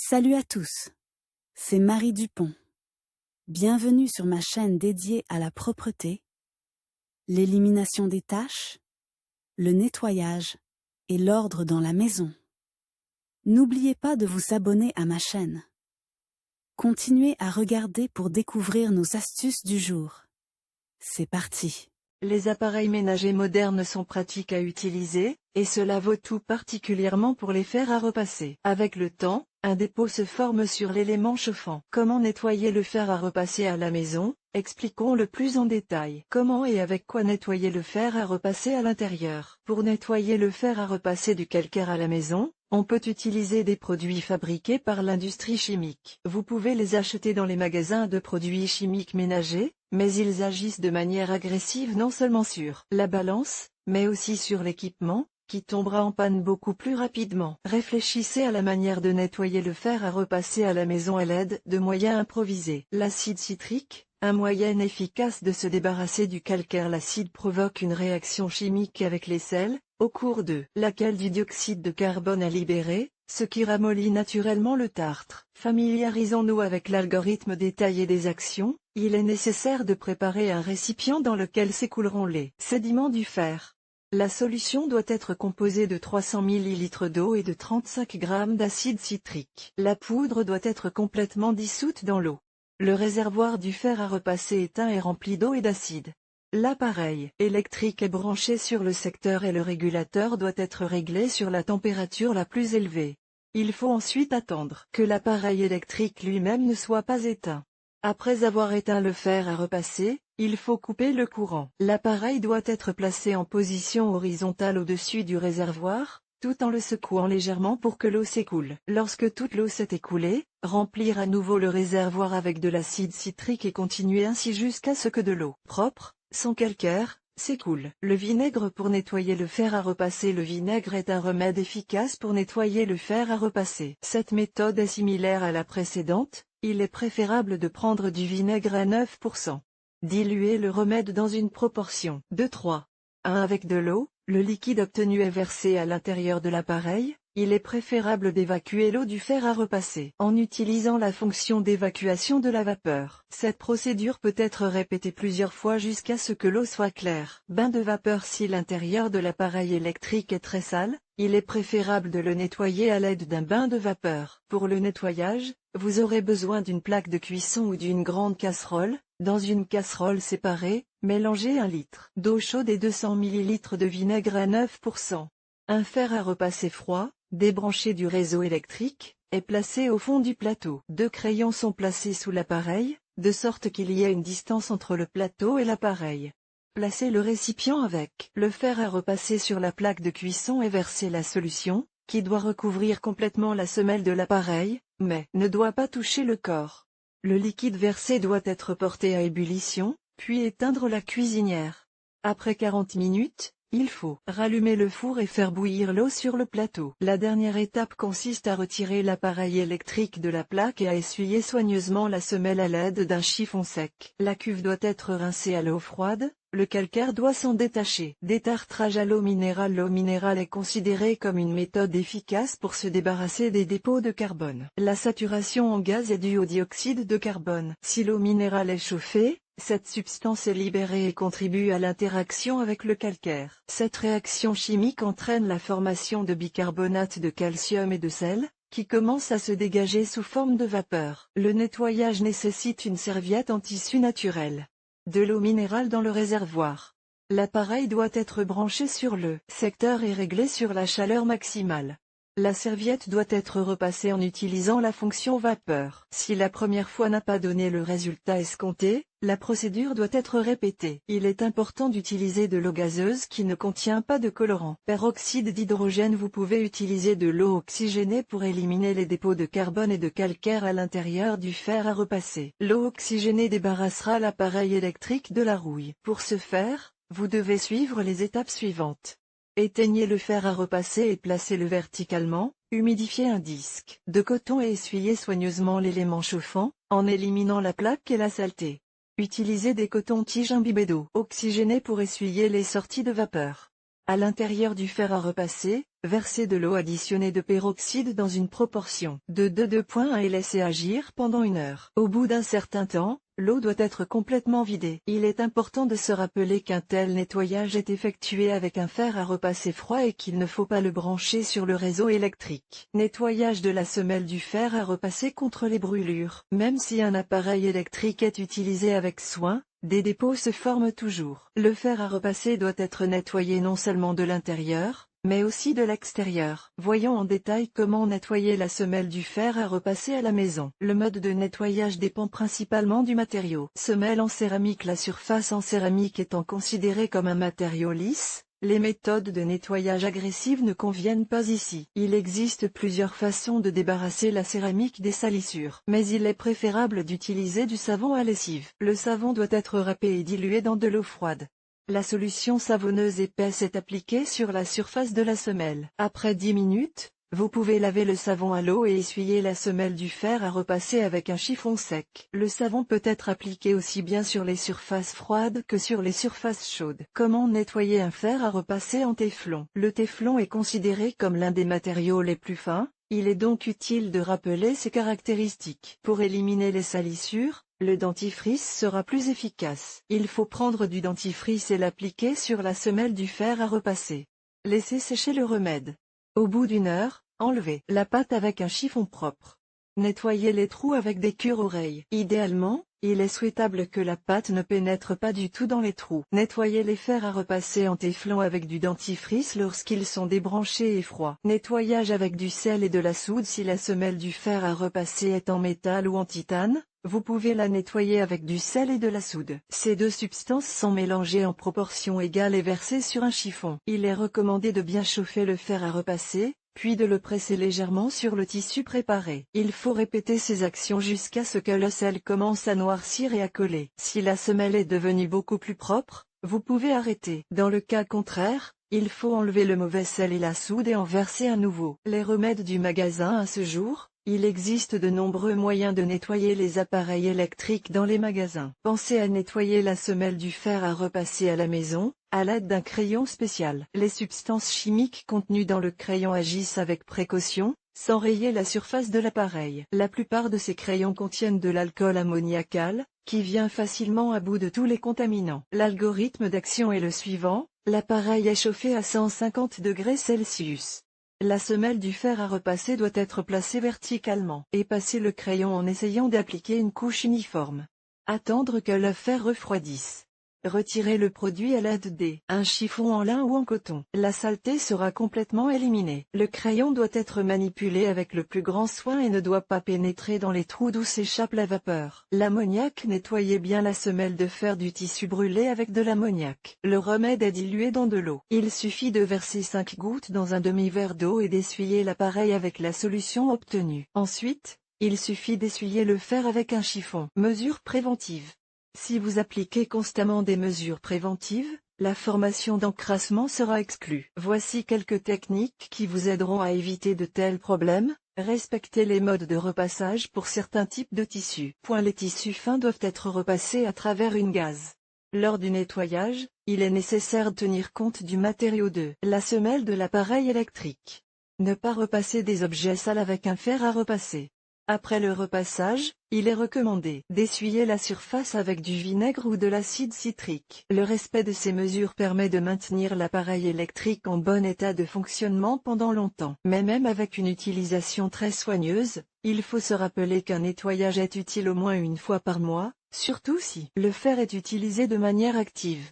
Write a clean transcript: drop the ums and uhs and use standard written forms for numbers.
Salut à tous, c'est Marie Dupont. Bienvenue sur ma chaîne dédiée à la propreté, l'élimination des taches, le nettoyage et l'ordre dans la maison. N'oubliez pas de vous abonner à ma chaîne. Continuez à regarder pour découvrir nos astuces du jour. C'est parti! Les appareils ménagers modernes sont pratiques à utiliser, et cela vaut tout particulièrement pour les fers à repasser. Avec le temps, un dépôt se forme sur l'élément chauffant. Comment nettoyer le fer à repasser à la maison? Expliquons-le plus en détail. Comment et avec quoi nettoyer le fer à repasser à l'intérieur? Pour nettoyer le fer à repasser du calcaire à la maison, on peut utiliser des produits fabriqués par l'industrie chimique. Vous pouvez les acheter dans les magasins de produits chimiques ménagers, mais ils agissent de manière agressive non seulement sur la balance, mais aussi sur l'équipement, qui tombera en panne beaucoup plus rapidement. Réfléchissez à la manière de nettoyer le fer à repasser à la maison à l'aide de moyens improvisés. L'acide citrique, un moyen efficace de se débarrasser du calcaire. L'acide provoque une réaction chimique avec les sels, au cours de laquelle du dioxyde de carbone est libéré, ce qui ramollit naturellement le tartre. Familiarisons-nous avec l'algorithme détaillé des actions. Il est nécessaire de préparer un récipient dans lequel s'écouleront les sédiments du fer. La solution doit être composée de 300 ml d'eau et de 35 g d'acide citrique. La poudre doit être complètement dissoute dans l'eau. Le réservoir du fer à repasser éteint est rempli d'eau et d'acide. L'appareil électrique est branché sur le secteur et le régulateur doit être réglé sur la température la plus élevée. Il faut ensuite attendre que l'appareil électrique lui-même ne soit pas éteint. Après avoir éteint le fer à repasser, il faut couper le courant. L'appareil doit être placé en position horizontale au-dessus du réservoir, tout en le secouant légèrement pour que l'eau s'écoule. Lorsque toute l'eau s'est écoulée, remplir à nouveau le réservoir avec de l'acide citrique et continuer ainsi jusqu'à ce que de l'eau propre, sans calcaire, s'écoule. Le vinaigre pour nettoyer le fer à repasser. Le vinaigre est un remède efficace pour nettoyer le fer à repasser. Cette méthode est similaire à la précédente. Il est préférable de prendre du vinaigre à 9%. Diluez le remède dans une proportion de 3:1 avec de l'eau. Le liquide obtenu est versé à l'intérieur de l'appareil. Il est préférable d'évacuer l'eau du fer à repasser en utilisant la fonction d'évacuation de la vapeur. Cette procédure peut être répétée plusieurs fois jusqu'à ce que l'eau soit claire. Bain de vapeur. Si l'intérieur de l'appareil électrique est très sale, il est préférable de le nettoyer à l'aide d'un bain de vapeur. Pour le nettoyage, vous aurez besoin d'une plaque de cuisson ou d'une grande casserole. Dans une casserole séparée, mélangez 1 litre d'eau chaude et 200 ml de vinaigre à 9%. Un fer à repasser froid, débranché du réseau électrique, est placé au fond du plateau. 2 crayons sont placés sous l'appareil, de sorte qu'il y ait une distance entre le plateau et l'appareil. Placez le récipient avec le fer à repasser sur la plaque de cuisson et versez la solution, qui doit recouvrir complètement la semelle de l'appareil, mais ne doit pas toucher le corps. Le liquide versé doit être porté à ébullition, puis éteindre la cuisinière. Après 40 minutes, il faut rallumer le four et faire bouillir l'eau sur le plateau. La dernière étape consiste à retirer l'appareil électrique de la plaque et à essuyer soigneusement la semelle à l'aide d'un chiffon sec. La cuve doit être rincée à l'eau froide. Le calcaire doit s'en détacher. Détartrage à l'eau minérale. L'eau minérale est considérée comme une méthode efficace pour se débarrasser des dépôts de carbone. La saturation en gaz est due au dioxyde de carbone. Si l'eau minérale est chauffée, cette substance est libérée et contribue à l'interaction avec le calcaire. Cette réaction chimique entraîne la formation de bicarbonate de calcium et de sel, qui commence à se dégager sous forme de vapeur. Le nettoyage nécessite une serviette en tissu naturel. De l'eau minérale dans le réservoir. L'appareil doit être branché sur le secteur et réglé sur la chaleur maximale. La serviette doit être repassée en utilisant la fonction vapeur. Si la première fois n'a pas donné le résultat escompté, la procédure doit être répétée. Il est important d'utiliser de l'eau gazeuse qui ne contient pas de colorant. Peroxyde d'hydrogène. Vous pouvez utiliser de l'eau oxygénée pour éliminer les dépôts de carbone et de calcaire à l'intérieur du fer à repasser. L'eau oxygénée débarrassera l'appareil électrique de la rouille. Pour ce faire, vous devez suivre les étapes suivantes. Éteignez le fer à repasser et placez-le verticalement. Humidifiez un disque de coton et essuyez soigneusement l'élément chauffant, en éliminant la plaque et la saleté. Utilisez des cotons-tiges imbibés d'eau oxygénée pour essuyer les sorties de vapeur. À l'intérieur du fer à repasser, versez de l'eau additionnée de peroxyde dans une proportion de 2:1 et laissez agir pendant 1 heure. Au bout d'un certain temps, l'eau doit être complètement vidée. Il est important de se rappeler qu'un tel nettoyage est effectué avec un fer à repasser froid et qu'il ne faut pas le brancher sur le réseau électrique. Nettoyage de la semelle du fer à repasser contre les brûlures. Même si un appareil électrique est utilisé avec soin, des dépôts se forment toujours. Le fer à repasser doit être nettoyé non seulement de l'intérieur, mais aussi de l'extérieur. Voyons en détail comment nettoyer la semelle du fer à repasser à la maison. Le mode de nettoyage dépend principalement du matériau. Semelle en céramique. La surface en céramique étant considérée comme un matériau lisse, les méthodes de nettoyage agressives ne conviennent pas ici. Il existe plusieurs façons de débarrasser la céramique des salissures, mais il est préférable d'utiliser du savon à lessive. Le savon doit être râpé et dilué dans de l'eau froide. La solution savonneuse épaisse est appliquée sur la surface de la semelle. Après 10 minutes, vous pouvez laver le savon à l'eau et essuyer la semelle du fer à repasser avec un chiffon sec. Le savon peut être appliqué aussi bien sur les surfaces froides que sur les surfaces chaudes. Comment nettoyer un fer à repasser en téflon? Le téflon est considéré comme l'un des matériaux les plus fins, il est donc utile de rappeler ses caractéristiques. Pour éliminer les salissures, le dentifrice sera plus efficace. Il faut prendre du dentifrice et l'appliquer sur la semelle du fer à repasser. Laissez sécher le remède. Au bout d'1 heure, enlevez la pâte avec un chiffon propre. Nettoyez les trous avec des cure-oreilles. Idéalement, il est souhaitable que la pâte ne pénètre pas du tout dans les trous. Nettoyez les fers à repasser en téflon avec du dentifrice lorsqu'ils sont débranchés et froids. Nettoyage avec du sel et de la soude. Si la semelle du fer à repasser est en métal ou en titane, vous pouvez la nettoyer avec du sel et de la soude. Ces deux substances sont mélangées en proportion égale et versées sur un chiffon. Il est recommandé de bien chauffer le fer à repasser, puis de le presser légèrement sur le tissu préparé. Il faut répéter ces actions jusqu'à ce que le sel commence à noircir et à coller. Si la semelle est devenue beaucoup plus propre, vous pouvez arrêter. Dans le cas contraire, il faut enlever le mauvais sel et la soude et en verser un nouveau. Les remèdes du magasin. À ce jour, il existe de nombreux moyens de nettoyer les appareils électriques dans les magasins. Pensez à nettoyer la semelle du fer à repasser à la maison, à l'aide d'un crayon spécial. Les substances chimiques contenues dans le crayon agissent avec précaution, sans rayer la surface de l'appareil. La plupart de ces crayons contiennent de l'alcool ammoniacal, qui vient facilement à bout de tous les contaminants. L'algorithme d'action est le suivant, l'appareil est chauffé à 150 degrés Celsius. La semelle du fer à repasser doit être placée verticalement et passer le crayon en essayant d'appliquer une couche uniforme. Attendre que le fer refroidisse. Retirez le produit à l'aide d'un chiffon en lin ou en coton. La saleté sera complètement éliminée. Le crayon doit être manipulé avec le plus grand soin et ne doit pas pénétrer dans les trous d'où s'échappe la vapeur. L'ammoniac. Nettoyez bien la semelle de fer du tissu brûlé avec de l'ammoniac. Le remède est dilué dans de l'eau. Il suffit de verser 5 gouttes dans un demi-verre d'eau et d'essuyer l'appareil avec la solution obtenue. Ensuite, il suffit d'essuyer le fer avec un chiffon. Mesures préventives. Si vous appliquez constamment des mesures préventives, la formation d'encrassement sera exclue. Voici quelques techniques qui vous aideront à éviter de tels problèmes. Respectez les modes de repassage pour certains types de tissus. Les tissus fins doivent être repassés à travers une gaze. Lors du nettoyage, il est nécessaire de tenir compte du matériau de la semelle de l'appareil électrique. Ne pas repasser des objets sales avec un fer à repasser. Après le repassage, il est recommandé d'essuyer la surface avec du vinaigre ou de l'acide citrique. Le respect de ces mesures permet de maintenir l'appareil électrique en bon état de fonctionnement pendant longtemps. Mais même avec une utilisation très soigneuse, il faut se rappeler qu'un nettoyage est utile au moins 1 fois par mois, surtout si le fer est utilisé de manière active.